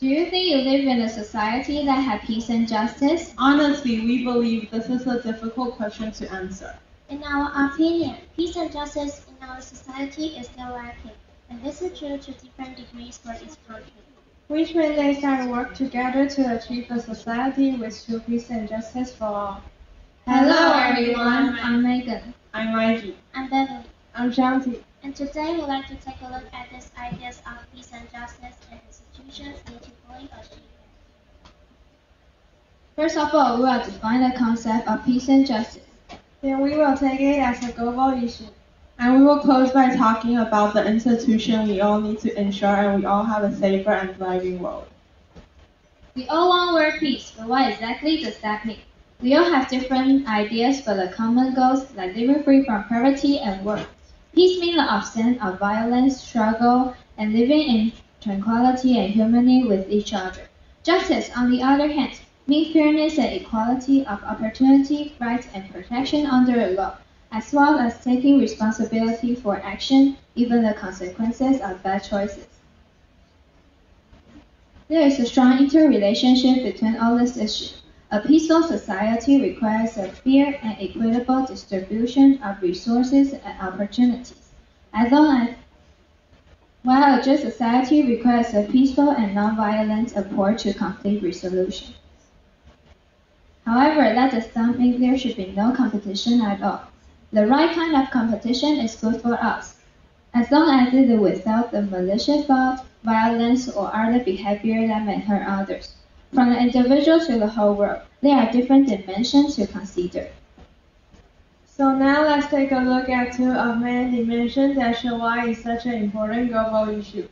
Do you think you live in a society that has peace and justice? Honestly, we believe this is a difficult question to answer. In our opinion, peace and justice in our society is still lacking, and this is due to different degrees for each country. Which means they start work together to achieve a society with true peace and justice for all. Hello everyone, I'm Megan. I'm Raiji. I'm Beverly. I'm Shanti. And today we'd like to take a look at these ideas of peace and justice and institutions need to fully achieve it. First of all, we will define the concept of peace and justice. Then we will take it as a global issue. And we will close by talking about the institution we all need to ensure and we all have a safer and thriving world. We all want world peace, but what exactly does that mean? We all have different ideas for the common goals like living free from poverty and war. Peace means the absence of violence, struggle, and living in tranquility and harmony with each other. Justice, on the other hand, means fairness and equality of opportunity, rights, and protection under the law, as well as taking responsibility for action, even the consequences of bad choices. There is a strong interrelationship between all these issues. A peaceful society requires a fair and equitable distribution of resources and opportunities, while a just society requires a peaceful and non-violent approach to conflict resolution. However, that does not mean there should be no competition at all. The right kind of competition is good for us, as long as it is without the malicious thought, violence, or other behavior that may hurt others. From the individual to the whole world, there are different dimensions to consider. So now let's take a look at two of many dimensions that show why it's such an important global issue.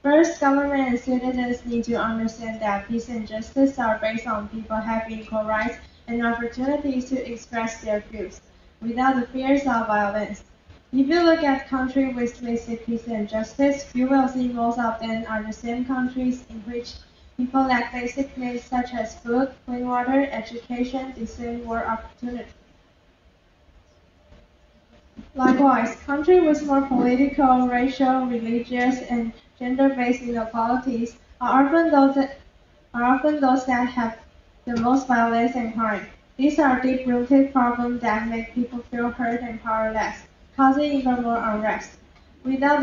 First, government and citizens need to understand that peace and justice are based on people having equal rights and opportunities to express their views, without the fears of violence. If you look at countries with basic peace and justice, you will see most of them are the same countries in which people lack basic needs such as food, clean water, education, decent work opportunity. Likewise, countries with more political, racial, religious, and gender-based inequalities are often those that have the most violence and crime. These are deep-rooted problems that make people feel hurt and powerless, causing even more unrest. Without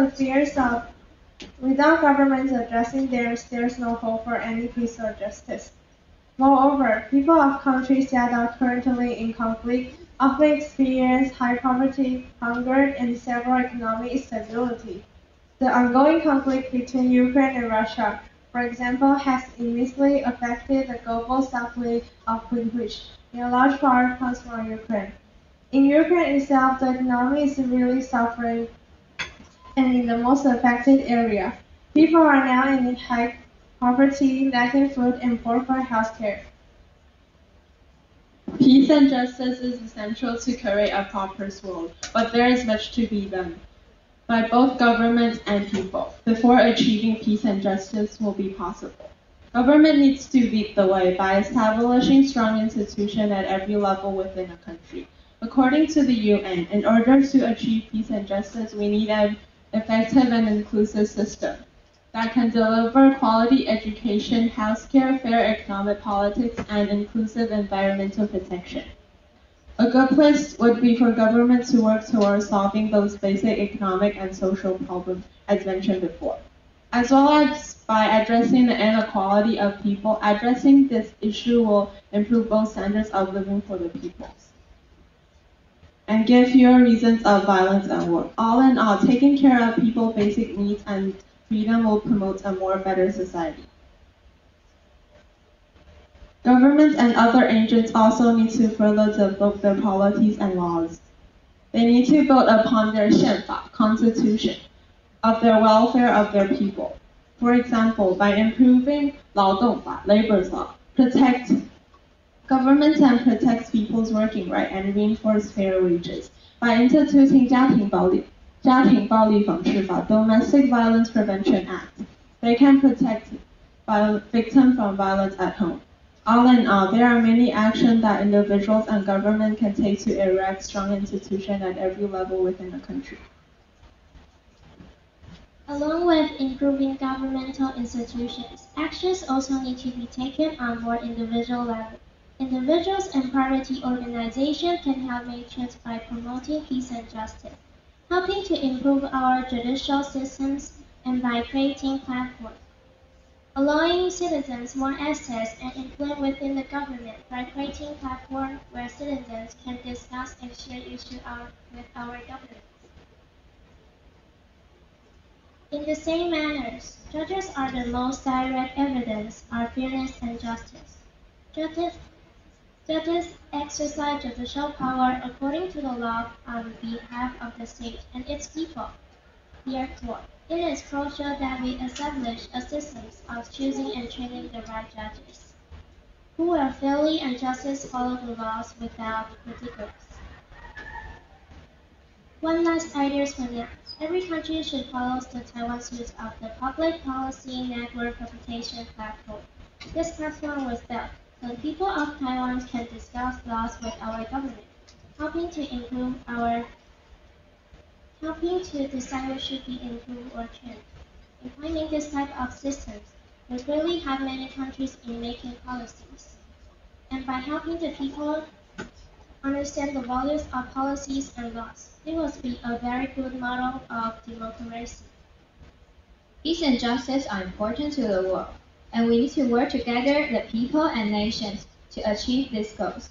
governments addressing theirs, there's no hope for any peace or justice. Moreover, people of countries that are currently in conflict often experience high poverty, hunger, and several economic instability. The ongoing conflict between Ukraine and Russia, for example, has immensely affected the global supply of food, which in a large part comes from Ukraine. In Ukraine itself, the economy is really suffering, and in the most affected area, people are now in high poverty, lacking food, and poor for healthcare. Peace and justice is essential to create a prosperous world, but there is much to be done by both governments and people before achieving peace and justice will be possible. Government needs to lead the way by establishing strong institutions at every level within a country. According to the UN, in order to achieve peace and justice, we need an effective and inclusive system that can deliver quality education, healthcare, fair economic politics, and inclusive environmental protection. A good place would be for government to work towards solving those basic economic and social problems as mentioned before, as well as by addressing the inequality of people. Addressing this issue will improve both standards of living for the people and give fewer reasons of violence and war. All in all, taking care of people's basic needs and freedom will promote a more better society. Governments and other agents also need to further develop their policies and laws. They need to build upon their 宪法, constitution, of their welfare of their people. For example, by improving 劳动法, labor's law, protect governments and protect people's working right and reinforce fair wages. By instituting 家庭暴力防治法, Domestic Violence Prevention Act, they can protect victims from violence at home. All in all, there are many actions that individuals and government can take to erect strong institutions at every level within the country. Along with improving governmental institutions, actions also need to be taken on more individual level. Individuals and poverty organizations can help make change by promoting peace and justice, helping to improve our judicial systems, and by creating platforms, allowing citizens more access and influence within the government by creating platforms where citizens can discuss and share issues with our government. In the same manner, judges are the most direct evidence of fairness and justice. Judges exercise judicial power according to the law on behalf of the state and its people. Therefore, it is crucial that we establish a system of choosing and training the right judges, who will fairly and justly follow the laws without ridiculous. One last idea for now. Every country should follow the Taiwan's use of the Public Policy Network Reputation Platform. This platform was built so the people of Taiwan can discuss laws with our government, helping to decide what should be improved or changed. Implementing this type of systems will really help many countries in making policies. And by helping the people understand the values of policies and laws, it will be a very good model of democracy. Peace and justice are important to the world, and we need to work together, the people and nations, to achieve these goals.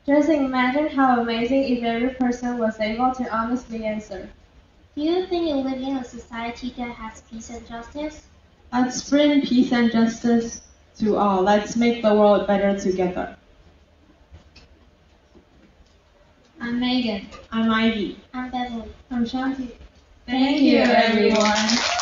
Just imagine how amazing if every person was able to honestly answer. Do you think you live in a society that has peace and justice? Let's bring peace and justice to all. Let's make the world better together. I'm Megan. I'm Ivy. I'm Bevan. I'm Shanti. Thank you, everyone.